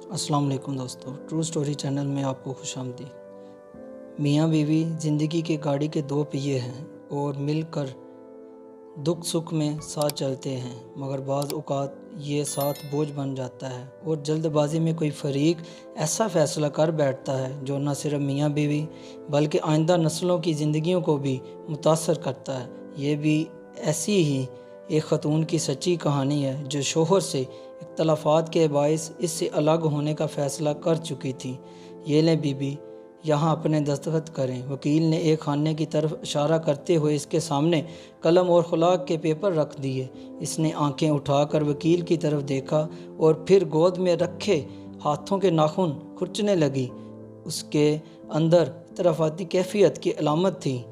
अस्सलाम वालेकुम दोस्तों, ट्रू स्टोरी चैनल में आपको खुश आमदीद। मियाँ बीवी ज़िंदगी के गाड़ी के दो पहिए हैं और मिलकर दुख सुख में साथ चलते हैं, मगर बाज़ औक़ात ये साथ बोझ बन जाता है और जल्दबाजी में कोई फ़रीक ऐसा फ़ैसला कर बैठता है जो न सिर्फ मियाँ बीवी बल्कि आइंदा नस्लों की ज़िंदगियों को भी मुतासर करता है। ये भी ऐसी ही एक ख़तून की सच्ची कहानी है जो शोहर से इख्तलाफात के बायस इससे अलग होने का फ़ैसला कर चुकी थी। ये लें बीबी, यहाँ अपने दस्तखत करें। वकील ने एक खाने की तरफ इशारा करते हुए इसके सामने कलम और खुलाक के पेपर रख दिए। इसने आंखें उठाकर वकील की तरफ देखा और फिर गोद में रखे हाथों के नाखून खुरचने लगी। उसके अंदर तरफाती कैफियत की अलामत थी।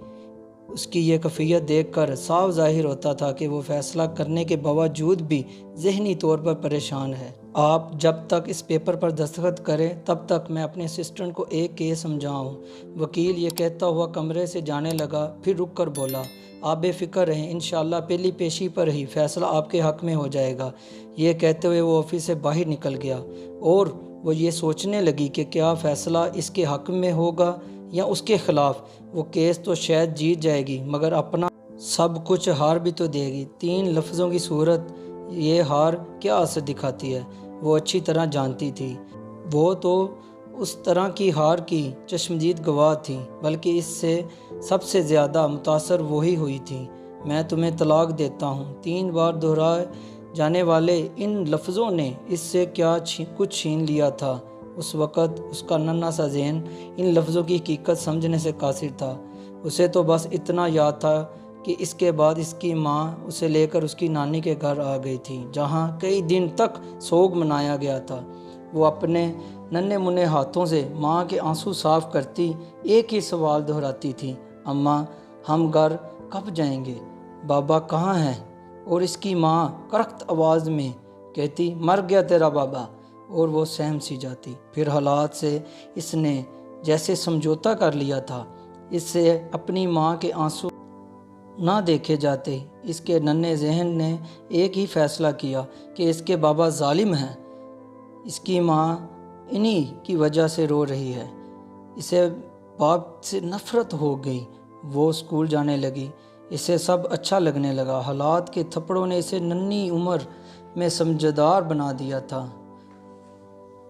उसकी ये कैफियत देखकर साफ ज़ाहिर होता था कि वो फ़ैसला करने के बावजूद भी ज़हनी तौर पर परेशान है। आप जब तक इस पेपर पर दस्तखत करें तब तक मैं अपने असिस्टेंट को एक केस समझाऊँ। वकील ये कहता हुआ कमरे से जाने लगा, फिर रुक कर बोला, आप बेफिक्र रहें, इंशाअल्लाह पहली पेशी पर ही फ़ैसला आपके हक़ में हो जाएगा। ये कहते हुए वो ऑफिस से बाहर निकल गया और वो ये सोचने लगी कि क्या फ़ैसला इसके हक़ में होगा या उसके ख़िलाफ़। वो केस तो शायद जीत जाएगी मगर अपना सब कुछ हार भी तो देगी। 3 लफ्ज़ों की सूरत ये हार क्या असर दिखाती है वो अच्छी तरह जानती थी। वो तो उस तरह की हार की चश्मदीद गवाह थी, बल्कि इससे सबसे ज़्यादा मुतासर वही हुई थी। मैं तुम्हें तलाक देता हूँ। 3 बार दोहराए जाने वाले इन लफ्ज़ों ने इससे क्या कुछ छीन लिया था। उस वक़्त उसका नन्हा सा ज़हन इन लफ्ज़ों की हकीकत समझने से कासिर था। उसे तो बस इतना याद था कि इसके बाद इसकी माँ उसे लेकर उसकी नानी के घर आ गई थी, जहाँ कई दिन तक सोग मनाया गया था। वो अपने नन्हे मुन्ने हाथों से माँ के आंसू साफ़ करती एक ही सवाल दोहराती थी, अम्मा हम घर कब जाएंगे, बाबा कहाँ हैं? और इसकी माँ करख्त आवाज़ में कहती, मर गया तेरा बाबा, और वो सहम सी जाती। फिर हालात से इसने जैसे समझौता कर लिया था। इससे अपनी माँ के आंसू ना देखे जाते। इसके नन्हे जहन ने एक ही फ़ैसला किया कि इसके बाबा जालिम हैं, इसकी माँ इन्हीं की वजह से रो रही है। इसे बाप से नफ़रत हो गई। वो स्कूल जाने लगी। इसे सब अच्छा लगने लगा। हालात के थप्पड़ों ने इसे नन्ही उम्र में समझदार बना दिया था।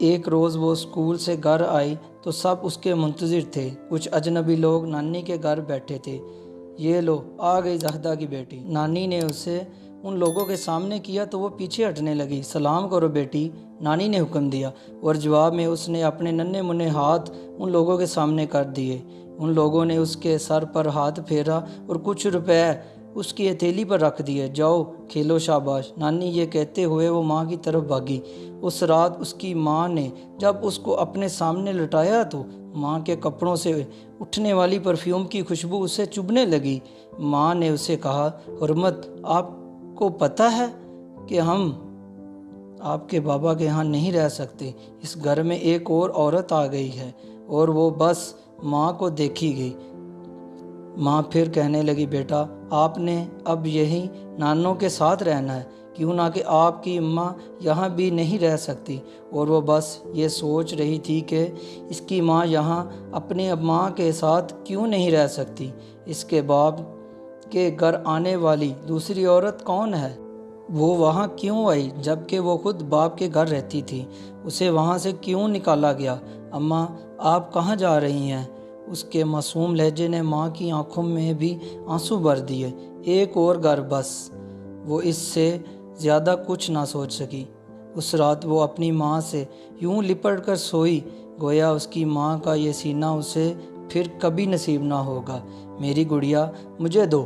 एक रोज़ वो स्कूल से घर आई तो सब उसके मुंतज़िर थे। कुछ अजनबी लोग नानी के घर बैठे थे। ये लो आ गई ज़हदा की बेटी। नानी ने उसे उन लोगों के सामने किया तो वो पीछे हटने लगी। सलाम करो बेटी, नानी ने हुक्म दिया, और जवाब में उसने अपने नन्हे मुन्ने हाथ उन लोगों के सामने कर दिए। उन लोगों ने उसके सर पर हाथ फेरा और कुछ रुपए उसकी हथेली पर रख दिए। जाओ खेलो शाबाश, नानी ये कहते हुए वो माँ की तरफ भागी। उस रात उसकी माँ ने जब उसको अपने सामने लटाया तो माँ के कपड़ों से उठने वाली परफ्यूम की खुशबू उसे चुभने लगी। माँ ने उसे कहा, हुर्मत आपको पता है कि हम आपके बाबा के यहाँ नहीं रह सकते। इस घर में एक और औरत आ गई है। और वो बस माँ को देखी गई। माँ फिर कहने लगी, बेटा आपने अब यही नानों के साथ रहना है, क्यों ना कि आपकी अम्मा यहाँ भी नहीं रह सकती। और वो बस ये सोच रही थी कि इसकी माँ यहाँ अपनी माँ के साथ क्यों नहीं रह सकती। इसके बाप के घर आने वाली दूसरी औरत कौन है? वो वहाँ क्यों आई जबकि वो खुद बाप के घर रहती थी? उसे वहाँ से क्यों निकाला गया? अम्मा आप कहाँ जा रही हैं? उसके मासूम लहजे ने माँ की आंखों में भी आंसू भर दिए। एक और घर बस। वो इससे ज़्यादा कुछ ना सोच सकी। उस रात वो अपनी माँ से यूं लिपट कर सोई गोया उसकी माँ का ये सीना उसे फिर कभी नसीब ना होगा। मेरी गुड़िया मुझे दो।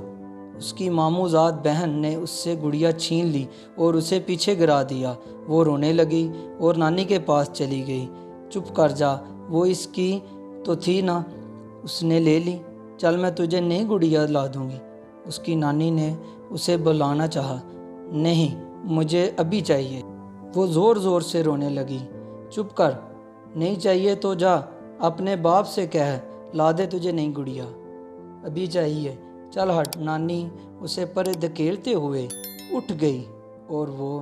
उसकी मामूजात बहन ने उससे गुड़िया छीन ली और उसे पीछे गिरा दिया। वो रोने लगी और नानी के पास चली गई। चुप कर जा, वो इसकी तो थी ना, उसने ले ली। चल मैं तुझे नई गुड़िया ला दूंगी। उसकी नानी ने उसे बुलाना चाहा। नहीं, मुझे अभी चाहिए। वो ज़ोर ज़ोर से रोने लगी। चुप कर, नहीं चाहिए तो जा अपने बाप से कह ला दे तुझे नई गुड़िया, अभी चाहिए। चल हट। नानी उसे परे धकेलते हुए उठ गई और वो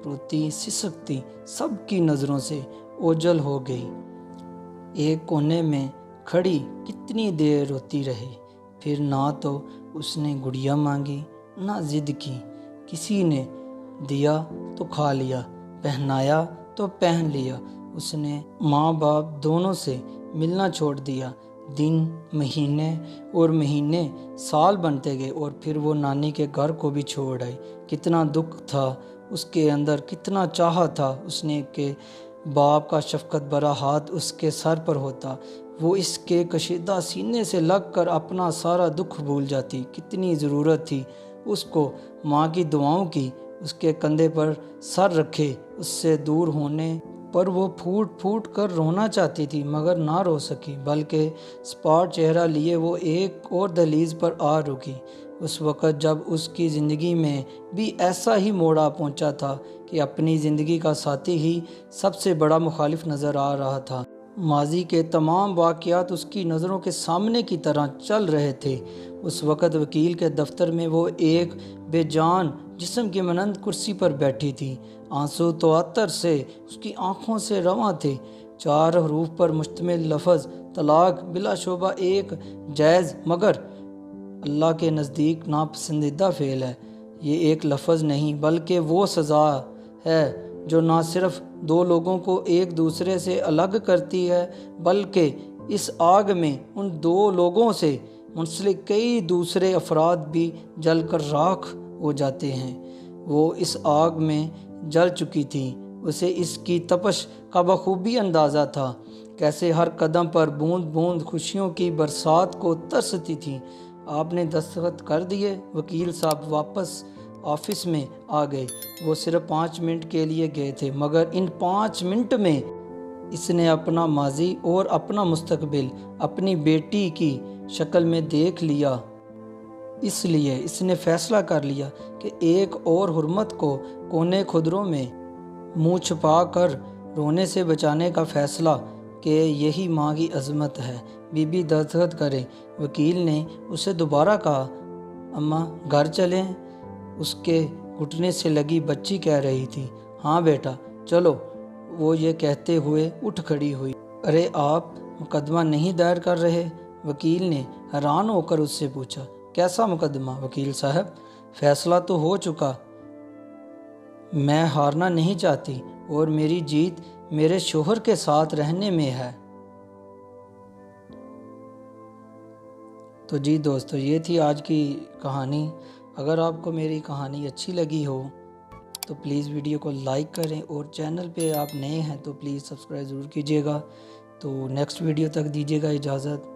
रोती सिसकती सबकी नज़रों से ओझल हो गई। एक कोने में खड़ी कितनी देर रोती रही। फिर ना तो उसने गुड़िया मांगी, ना जिद की। किसी ने दिया तो खा लिया, पहनाया तो पहन लिया। उसने माँ बाप दोनों से मिलना छोड़ दिया। दिन महीने और महीने साल बनते गए और फिर वो नानी के घर को भी छोड़ आई। कितना दुख था उसके अंदर, कितना चाहा था उसने कि बाप का शफकत भरा हाथ उसके सर पर होता, वो इसके कशीदा सीने से लग कर अपना सारा दुख भूल जाती। कितनी ज़रूरत थी उसको माँ की दुआओं की। उसके कंधे पर सर रखे उससे दूर होने पर वो फूट फूट कर रोना चाहती थी मगर ना रो सकी, बल्कि स्पॉट चेहरा लिए वो एक और दहलीज पर आ रुकी। उस वक़्त जब उसकी ज़िंदगी में भी ऐसा ही मोड़ आ पहुंचा था कि अपनी ज़िंदगी का साथी ही सबसे बड़ा मुखालिफ नज़र आ रहा था। माजी के तमाम वाक़यात उसकी नज़रों के सामने की तरह चल रहे थे। उस वक़्त वकील के दफ्तर में वो एक बेजान जिस्म की मानंद कुर्सी पर बैठी थी। आंसू तवातर से उसकी आंखों से रवां थे। 4 हरूफ पर मुश्तमिल लफ्ज़ तलाक बिलाशुबा एक जायज़ मगर अल्लाह के नज़दीक नापसंदीदा फ़ेल है। ये एक लफ्ज़ नहीं बल्कि वो सज़ा है जो ना सिर्फ 2 लोगों को एक दूसरे से अलग करती है, बल्कि इस आग में उन 2 लोगों से मुंसलिक कई दूसरे अफराद भी जल कर राख हो जाते हैं। वो इस आग में जल चुकी थी। उसे इसकी तपश का बखूबी अंदाज़ा था, कैसे हर कदम पर बूंद बूंद खुशियों की बरसात को तरसती थी। आपने दस्तखत कर दिए? वकील साहब वापस ऑफिस में आ गए। वो सिर्फ 5 मिनट के लिए गए थे, मगर इन 5 मिनट में इसने अपना माजी और अपना मुस्तकबिल अपनी बेटी की शक्ल में देख लिया। इसलिए इसने फैसला कर लिया कि एक और हुर्मत को कोने खुदरों में मुंह छुपा कर रोने से बचाने का फैसला कि यही माँ की अजमत है। बीबी दस्तखत करे। वकील ने उसे दोबारा कहा, अम्मा घर चलें? उसके घुटने से लगी बच्ची कह रही थी, हाँ बेटा चलो। वो ये कहते हुए उठ खड़ी हुई। अरे आप मुकदमा नहीं दायर कर रहे? वकील ने हैरान होकर उससे पूछा। कैसा मुकदमा वकील साहब? फैसला तो हो चुका। मैं हारना नहीं चाहती और मेरी जीत मेरे शोहर के साथ रहने में है। तो जी दोस्तों, ये थी आज की कहानी। अगर आपको मेरी कहानी अच्छी लगी हो तो प्लीज़ वीडियो को लाइक करें और चैनल पे आप नए हैं तो प्लीज़ सब्सक्राइब ज़रूर कीजिएगा। तो नेक्स्ट वीडियो तक दीजिएगा इजाज़त।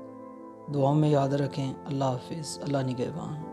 दुआओं में याद रखें। अल्लाह हाफिज़। अल्लाह निगहबान।